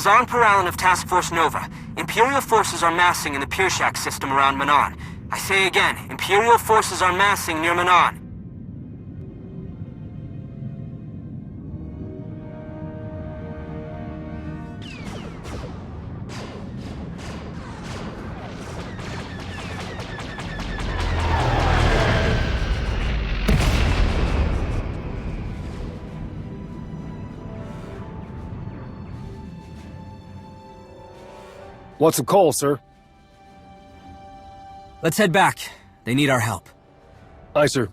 is Zahn Peralin of Task Force Nova. Imperial forces are massing in the Pirshack system around Manaan. I say again, Imperial forces are massing near Manaan. What's the call, sir? Let's head back. They need our help. Aye, sir.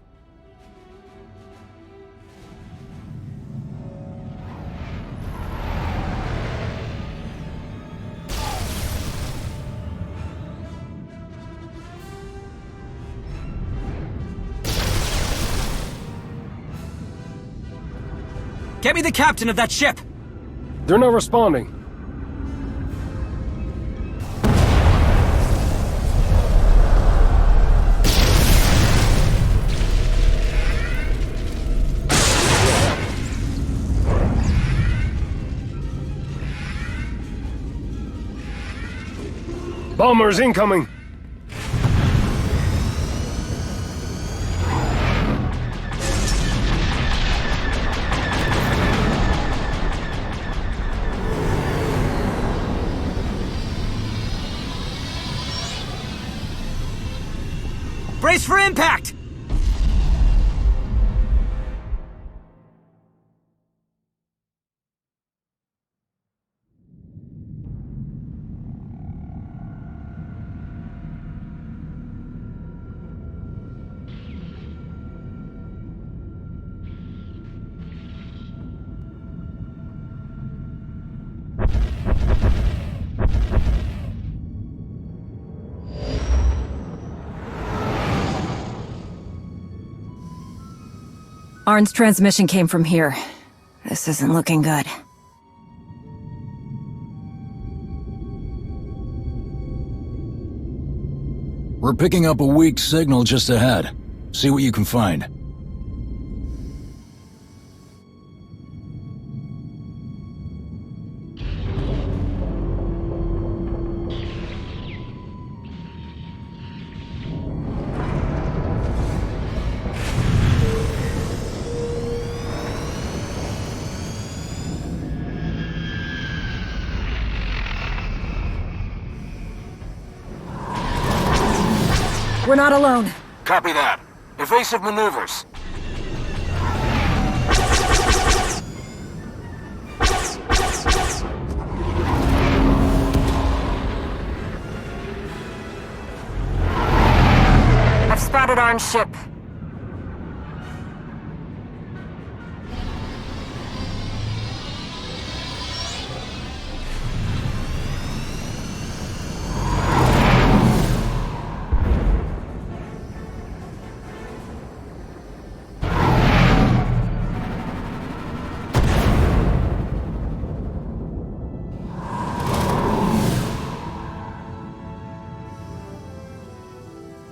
Get me the captain of that ship! They're not responding. Bombers incoming! Brace for impact! Arn's transmission came from here. This isn't looking good. We're picking up a weak signal just ahead. See what you can find. We're not alone. Copy that. Evasive maneuvers. I've spotted Arn's ship.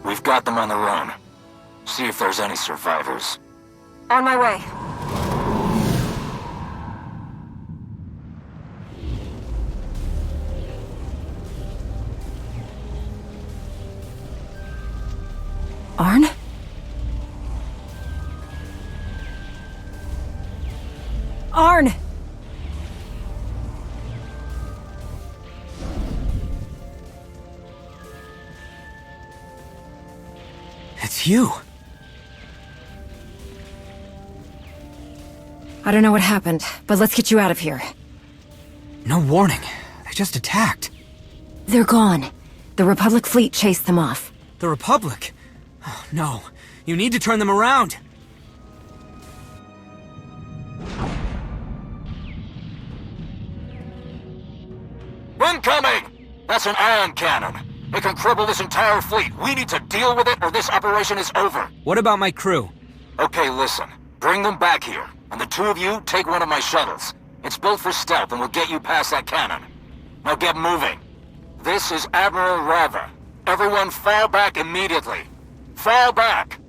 We've got them on the run. See if there's any survivors. On my way. Arn? Arn! It's you. I don't know what happened, but let's get you out of here. No warning. They just attacked. They're gone. The Republic fleet chased them off. The Republic? Oh, no. You need to turn them around. Incoming! That's an ion cannon. It can cripple this entire fleet. We need to deal with it or this operation is over. What about my crew? Okay, listen. Bring them back here. And the two of you, take one of my shuttles. It's built for stealth and will get you past that cannon. Now get moving. This is Admiral Rava. Everyone fall back immediately. Fall back!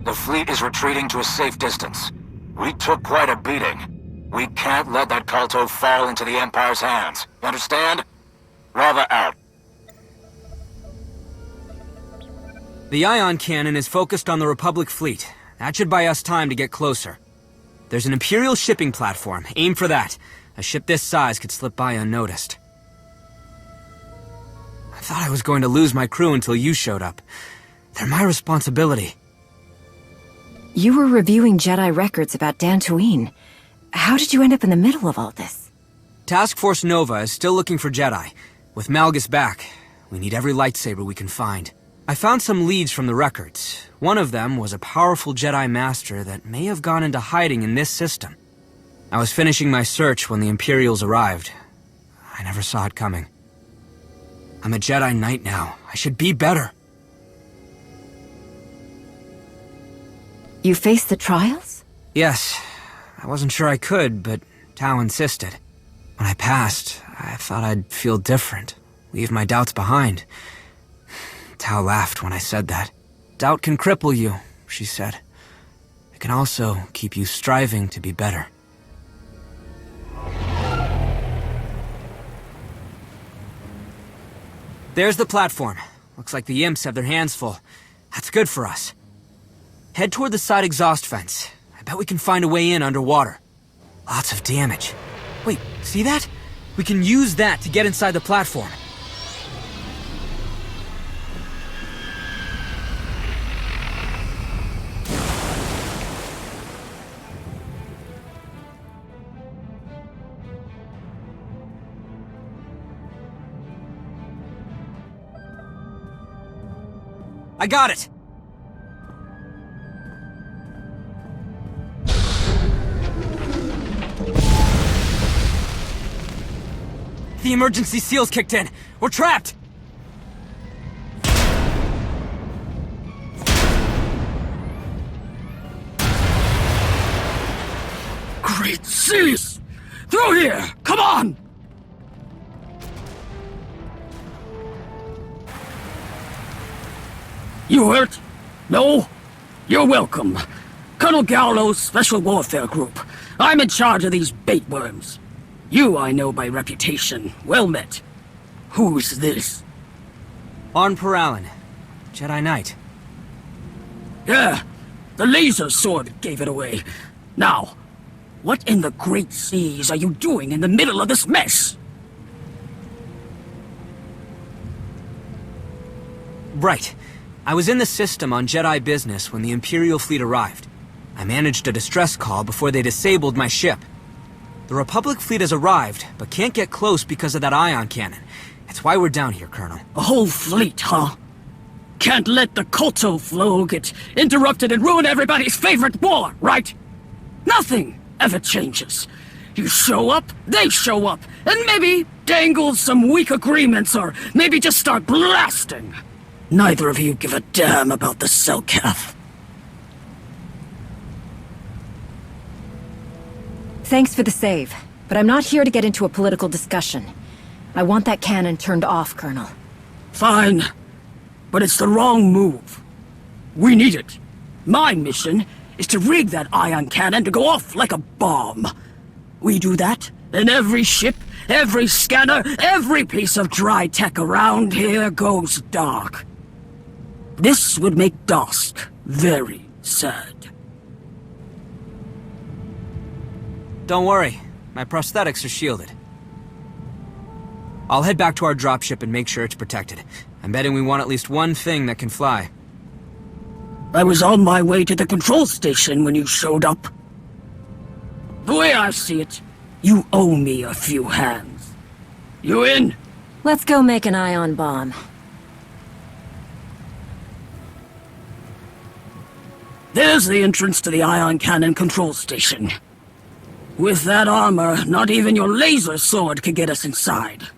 The fleet is retreating to a safe distance. We took quite a beating. We can't let that culto fall into the Empire's hands. You understand? Rava out. The ion cannon is focused on the Republic fleet. That should buy us time to get closer. There's an Imperial shipping platform. Aim for that. A ship this size could slip by unnoticed. I thought I was going to lose my crew until you showed up. They're my responsibility. You were reviewing Jedi records about Dantooine. How did you end up in the middle of all this? Task Force Nova is still looking for Jedi. With Malgus back, we need every lightsaber we can find. I found some leads from the records. One of them was a powerful Jedi Master that may have gone into hiding in this system. I was finishing my search when the Imperials arrived. I never saw it coming. I'm a Jedi Knight now. I should be better. You faced the trials? Yes. I wasn't sure I could, but Tao insisted. When I passed, I thought I'd feel different, leave my doubts behind. Tao laughed when I said that. Doubt can cripple you, she said. It can also keep you striving to be better. There's the platform. Looks like the imps have their hands full. That's good for us. Head toward the side exhaust fence. I bet we can find a way in underwater. Lots of damage. Wait, see that? We can use that to get inside the platform. I got it! The emergency seal's kicked in. We're trapped! Great seas! Through here! Come on! You hurt? No? You're welcome. Colonel Gallo's Special Warfare Group. I'm in charge of these bait worms. You I know by reputation. Well met. Who's this? On Peralin. Jedi Knight. Yeah, the laser sword gave it away. Now, what in the Great Seas are you doing in the middle of this mess? Right. I was in the system on Jedi business when the Imperial fleet arrived. I managed a distress call before they disabled my ship. The Republic fleet has arrived, but can't get close because of that ion cannon. It's why we're down here, Colonel. A whole fleet, huh? Can't let the culto flow get interrupted and ruin everybody's favorite war, right? Nothing ever changes. You show up, they show up, and maybe dangle some weak agreements or maybe just start blasting. Neither of you give a damn about the Selkath. Thanks for the save, but I'm not here to get into a political discussion. I want that cannon turned off, Colonel. Fine, but it's the wrong move. We need it. My mission is to rig that ion cannon to go off like a bomb. We do that, and every ship, every scanner, every piece of dry tech around here goes dark. This would make Dusk very sad. Don't worry. My prosthetics are shielded. I'll head back to our dropship and make sure it's protected. I'm betting we want at least one thing that can fly. I was on my way to the control station when you showed up. The way I see it, you owe me a few hands. You in? Let's go make an ion bomb. There's the entrance to the ion cannon control station. With that armor, not even your laser sword could get us inside.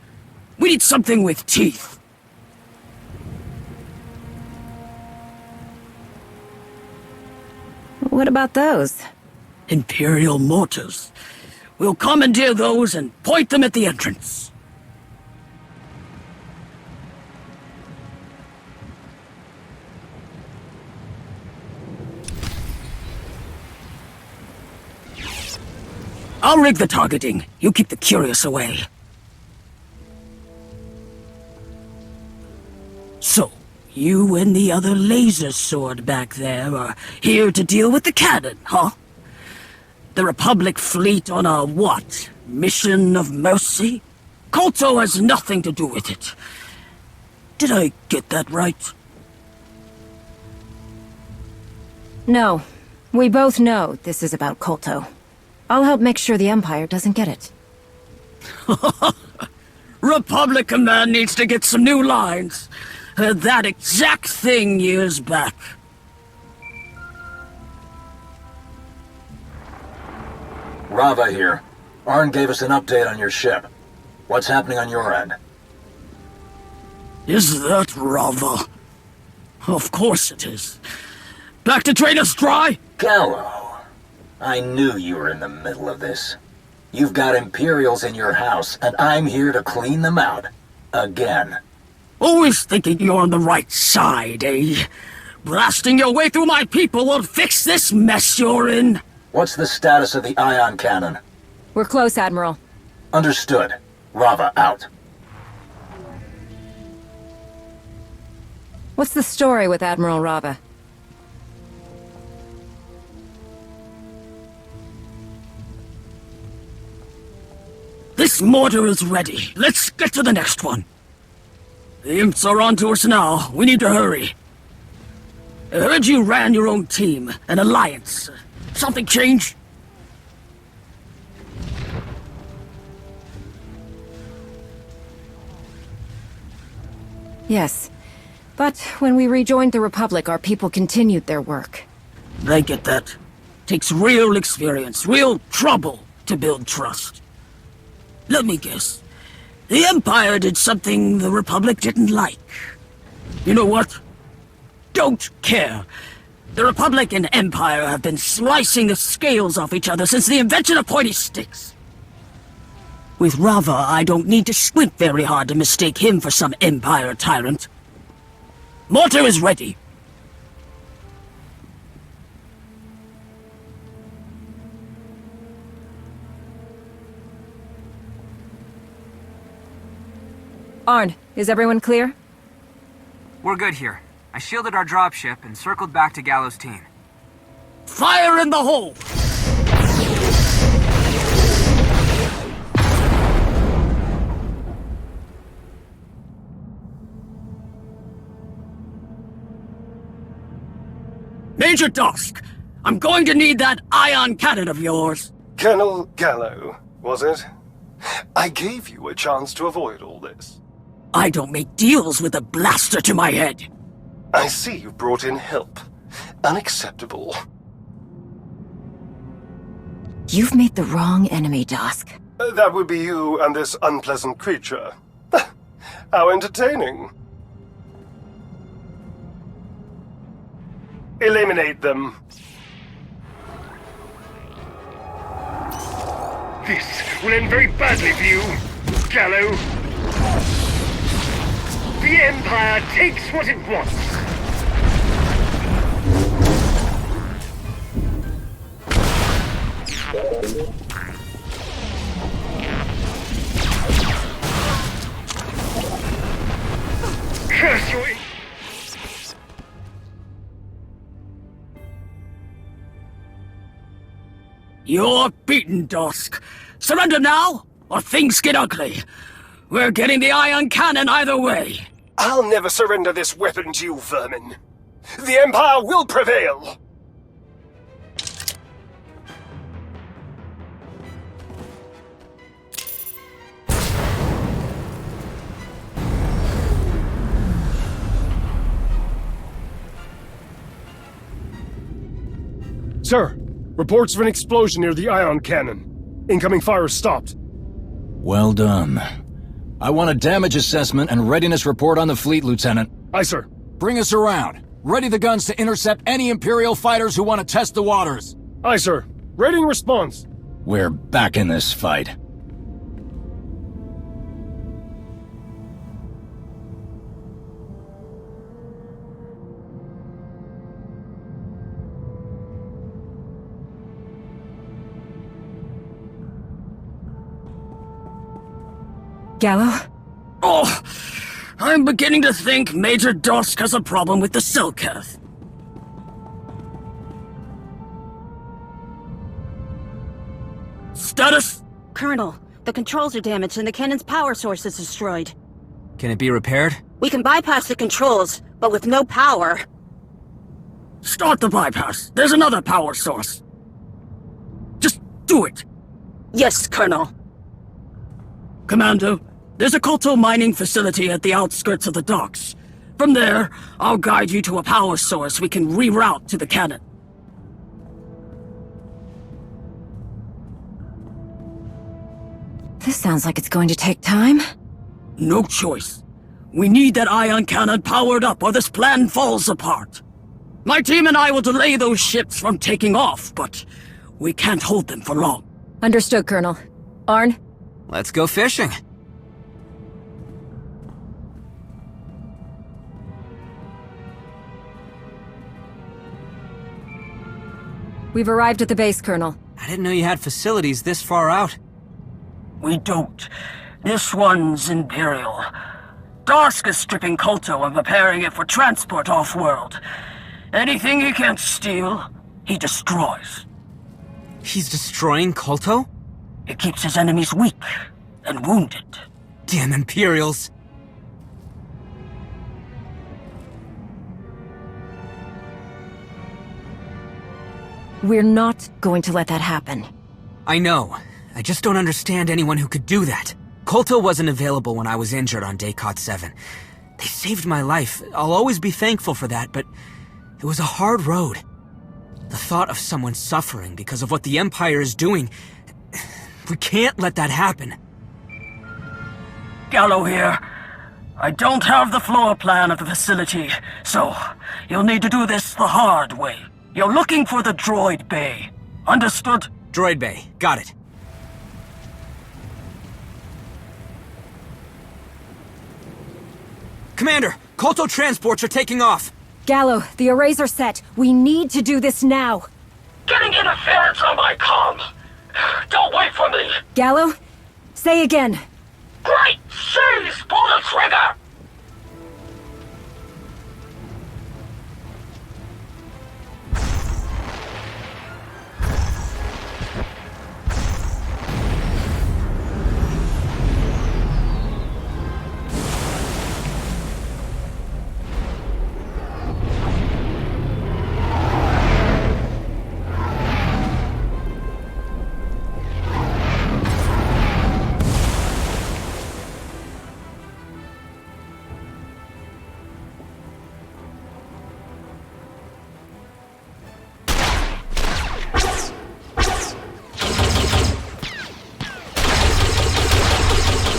We need something with teeth. What about those? Imperial mortars. We'll commandeer those and point them at the entrance. I'll rig the targeting. You keep the curious away. So, you and the other laser sword back there are here to deal with the cannon, huh? The Republic fleet on a what? Mission of mercy? Kolto has nothing to do with it. Did I get that right? No. We both know this is about Kolto. I'll help make sure the Empire doesn't get it. Republic Command needs to get some new lines. Heard that exact thing years back. Rava here. Arn gave us an update on your ship. What's happening on your end? Is that Rava? Of course it is. Back to train us dry? Gallo, I knew you were in the middle of this. You've got Imperials in your house, and I'm here to clean them out. Again. Always thinking you're on the right side, eh? Blasting your way through my people won't fix this mess you're in. What's the status of the ion cannon? We're close, Admiral. Understood. Rava out. What's the story with Admiral Rava? This mortar is ready. Let's get to the next one. The imps are on to us now. We need to hurry. I heard you ran your own team, an alliance. Something changed? Yes. But when we rejoined the Republic, our people continued their work. I get that. Takes real experience, real trouble to build trust. Let me guess. The Empire did something the Republic didn't like. You know what? Don't care. The Republic and Empire have been slicing the scales off each other since the invention of pointy sticks. With Rava, I don't need to squint very hard to mistake him for some Empire tyrant. Mortar is ready. Arn, is everyone clear? We're good here. I shielded our dropship and circled back to Gallo's team. Fire in the hole! Major Dusk, I'm going to need that ion cannon of yours. Colonel Gallo, was it? I gave you a chance to avoid all this. I don't make deals with a blaster to my head. I see you brought in help. Unacceptable. You've made the wrong enemy, Dusk. That would be you and this unpleasant creature. How entertaining. Eliminate them. This will end very badly for you, Gallo. The Empire takes what it wants. Curse you! You're beaten, Dusk. Surrender now, or things get ugly. We're getting the ion cannon either way. I'll never surrender this weapon to you, vermin. The Empire will prevail! Sir, reports of an explosion near the ion cannon. Incoming fire is stopped. Well done. I want a damage assessment and readiness report on the fleet, Lieutenant. Aye, sir. Bring us around. Ready the guns to intercept any Imperial fighters who want to test the waters. Aye, sir. Rating response. We're back in this fight. Gallo? Oh, I'm beginning to think Major Dusk has a problem with the Selkath. Status? Colonel, the controls are damaged and the cannon's power source is destroyed. Can it be repaired? We can bypass the controls, but with no power. Start the bypass. There's another power source. Just do it. Yes, Colonel. Commander, there's a Kolto mining facility at the outskirts of the docks. From there, I'll guide you to a power source we can reroute to the cannon. This sounds like it's going to take time. No choice. We need that ion cannon powered up or this plan falls apart. My team and I will delay those ships from taking off, but we can't hold them for long. Understood, Colonel. Arn? Let's go fishing. We've arrived at the base, Colonel. I didn't know you had facilities this far out. We don't. This one's Imperial. Dusk is stripping Kolto and preparing it for transport off-world. Anything he can't steal, he destroys. He's destroying Kolto? It keeps his enemies weak and wounded. Damn Imperials. We're not going to let that happen. I know. I just don't understand anyone who could do that. Kolto wasn't available when I was injured on Daycot 7. They saved my life. I'll always be thankful for that, but it was a hard road. The thought of someone suffering because of what the Empire is doing... We can't let that happen. Gallo here. I don't have the floor plan of the facility, so you'll need to do this the hard way. You're looking for the droid bay. Understood? Droid Bay. Got it. Commander, Kolto transports are taking off. Gallo, the arrays are set. We need to do this now. Getting interference on my comm. Don't wait for me. Gallo? Say again. Great! Seize! Pull the trigger!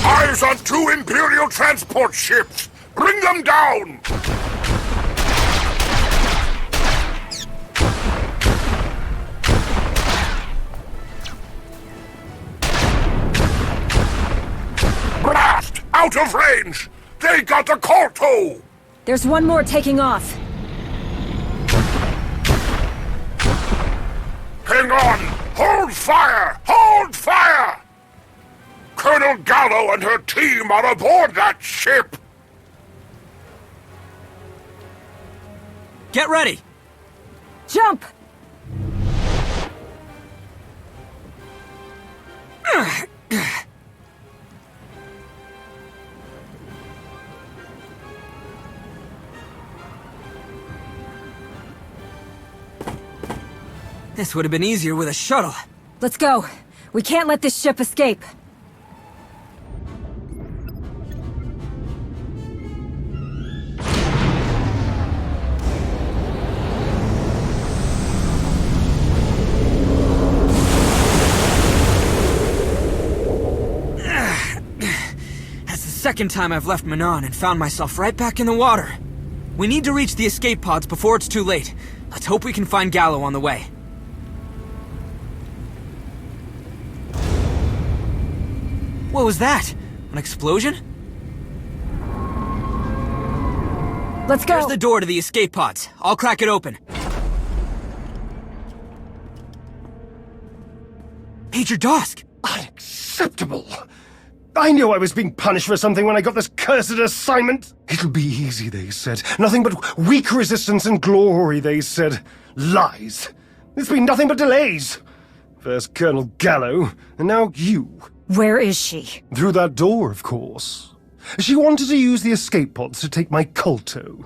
Eyes on 2 Imperial transport ships! Bring them down! Blast! Out of range! They got the Kolto! There's one more taking off. Hang on! Hold fire! Hold fire! Colonel Gallo and her team are aboard that ship! Get ready! Jump! This would have been easier with a shuttle. Let's go. We can't let this ship escape. That's the second time I've left Manaan and found myself right back in the water. We need to reach the escape pods before it's too late. Let's hope we can find Gallo on the way. What was that? An explosion? Let's go! There's the door to the escape pods. I'll crack it open. Major Dusk! Unacceptable! I knew I was being punished for something when I got this cursed assignment. It'll be easy, they said. Nothing but weak resistance and glory, they said. Lies. It's been nothing but delays. First Colonel Gallo, and now you. Where is she? Through that door, of course. She wanted to use the escape pods to take my Kolto.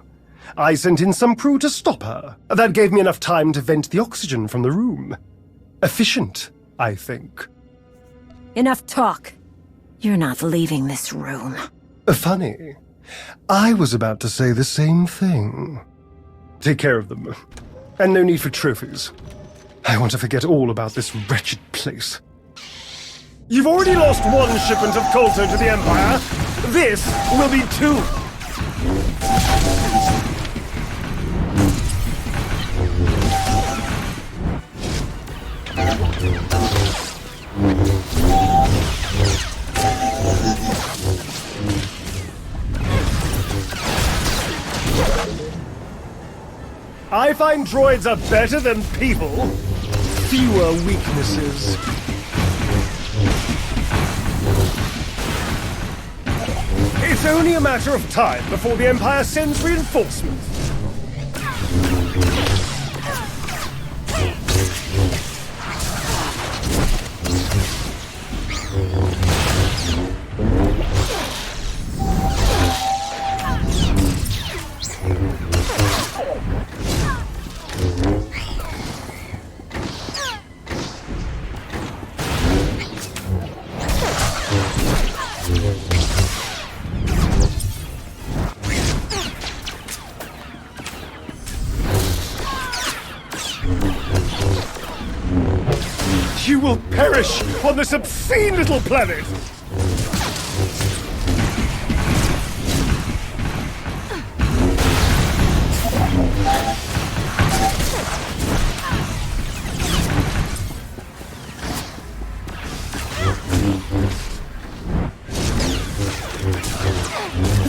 I sent in some crew to stop her. That gave me enough time to vent the oxygen from the room. Efficient, I think. Enough talk. You're not leaving this room. Funny. I was about to say the same thing. Take care of them. And no need for trophies. I want to forget all about this wretched place. You've already lost one shipment of Kolto to the Empire. This will be 2. I find droids are better than people. Fewer weaknesses. It's only a matter of time before the Empire sends reinforcements. You will perish on this obscene little planet!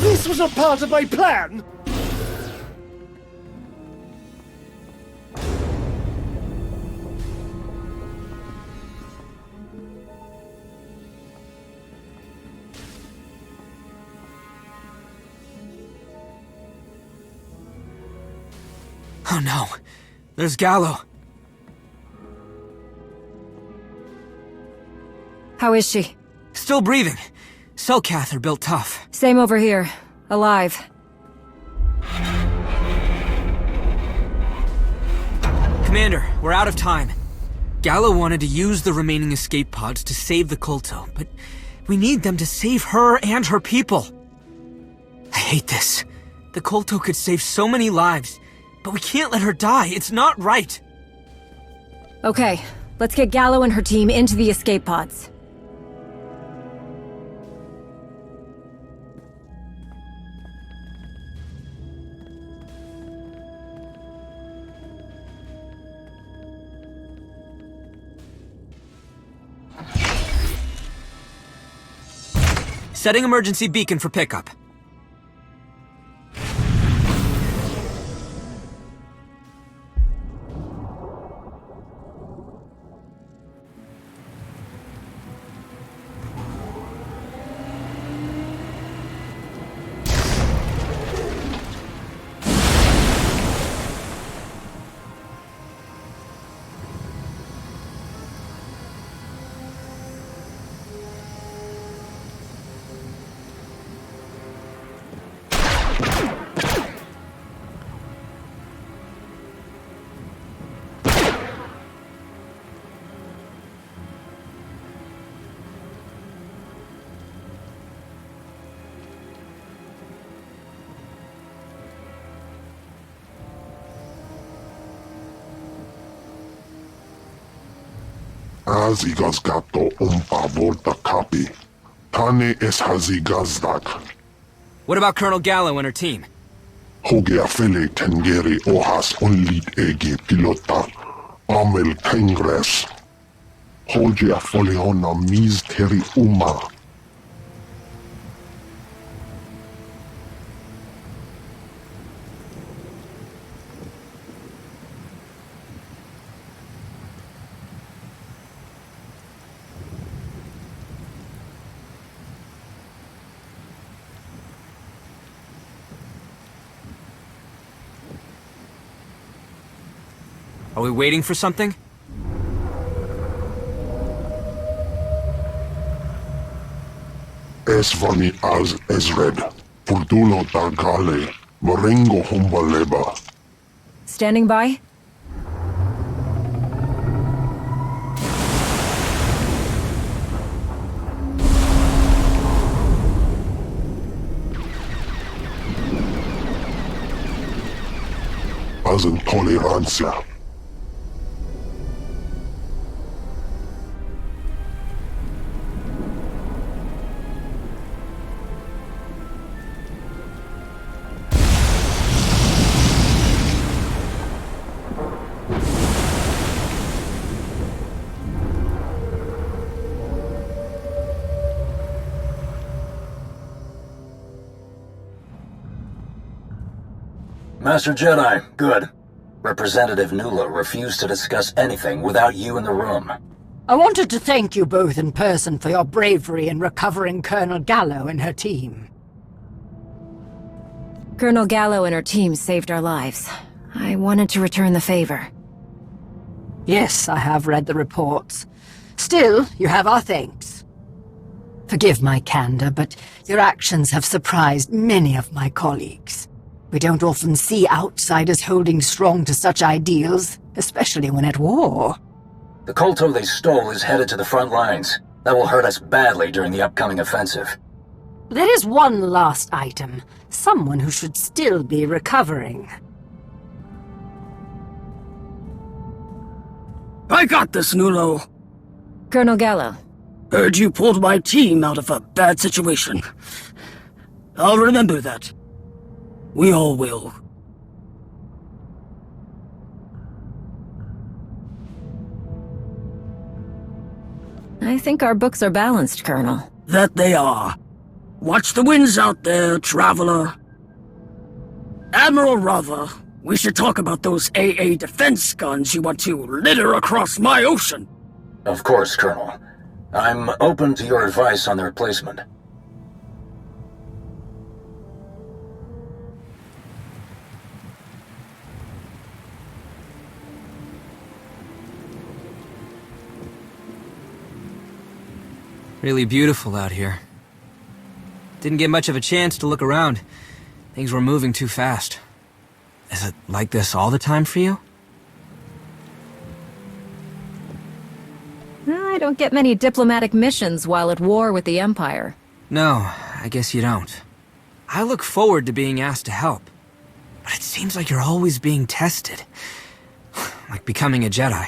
This was a part of my plan! Oh no. There's Gallo. How is she? Still breathing. Cell cath are built tough. Same over here. Alive. Commander, we're out of time. Gallo wanted to use the remaining escape pods to save the Kolto, but we need them to save her and her people. I hate this. The Kolto could save so many lives, but we can't let her die. It's not right. Okay, let's get Gallo and her team into the escape pods. Setting emergency beacon for pickup. Hazigas gato volta copy. Tane es hazigazdak. What about Colonel Gallo and her team? Hoge afele tengeri ohas onlit ege pilota. Amel kengres. Hoge afoleona mis teri uma. Are we waiting for something? Esvani az Ezred, Purdulo Targale, Marengo Humbaleba. Standing by? Az intolerancia. Master Jedi, good. Representative Nula refused to discuss anything without you in the room. I wanted to thank you both in person for your bravery in recovering Colonel Gallo and her team. Colonel Gallo and her team saved our lives. I wanted to return the favor. Yes, I have read the reports. Still, you have our thanks. Forgive my candor, but your actions have surprised many of my colleagues. We don't often see outsiders holding strong to such ideals, especially when at war. The Kolto they stole is headed to the front lines. That will hurt us badly during the upcoming offensive. There is one last item. Someone who should still be recovering. I got this, Nulo. Colonel Gallo. Heard you pulled my team out of a bad situation. I'll remember that. We all will. I think our books are balanced, Colonel. That they are. Watch the winds out there, traveler. Admiral Rava, we should talk about those AA defense guns you want to litter across my ocean. Of course, Colonel. I'm open to your advice on their placement. Really beautiful out here. Didn't get much of a chance to look around. Things were moving too fast. Is it like this all the time for you? I don't get many diplomatic missions while at war with the Empire. No, I guess you don't. I look forward to being asked to help. But it seems like you're always being tested. Like becoming a Jedi.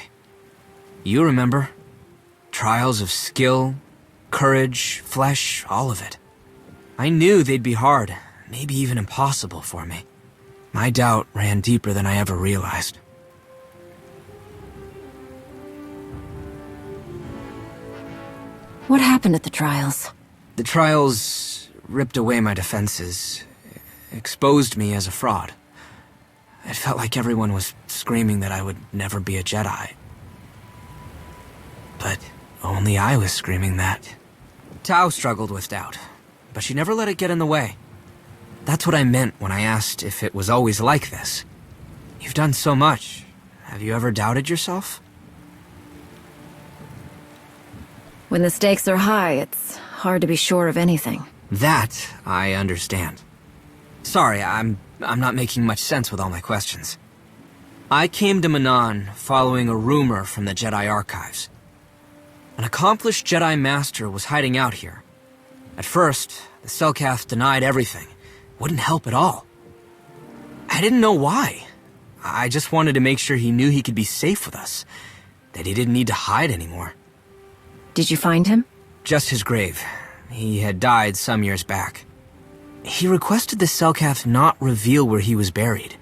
You remember. Trials of skill, courage, flesh, all of it. I knew they'd be hard, maybe even impossible for me. My doubt ran deeper than I ever realized. What happened at the trials? The trials ripped away my defenses, exposed me as a fraud. It felt like everyone was screaming that I would never be a Jedi. But only I was screaming that. Tao struggled with doubt, but she never let it get in the way. That's what I meant when I asked if it was always like this. You've done so much. Have you ever doubted yourself? When the stakes are high, it's hard to be sure of anything. That I understand. Sorry, I'm not making much sense with all my questions. I came to Manaan following a rumor from the Jedi Archives. An accomplished Jedi Master was hiding out here. At first, the Selkath denied everything. Wouldn't help at all. I didn't know why. I just wanted to make sure he knew he could be safe with us. That he didn't need to hide anymore. Did you find him? Just his grave. He had died some years back. He requested the Selkath not reveal where he was buried.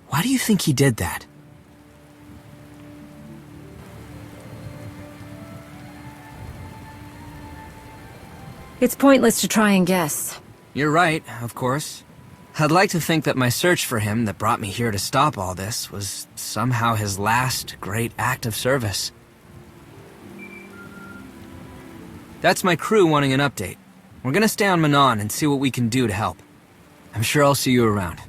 Why do you think he did that? It's pointless to try and guess. You're right, of course. I'd like to think that my search for him that brought me here to stop all this was somehow his last great act of service. That's my crew wanting an update. We're gonna stay on Manaan and see what we can do to help. I'm sure I'll see you around.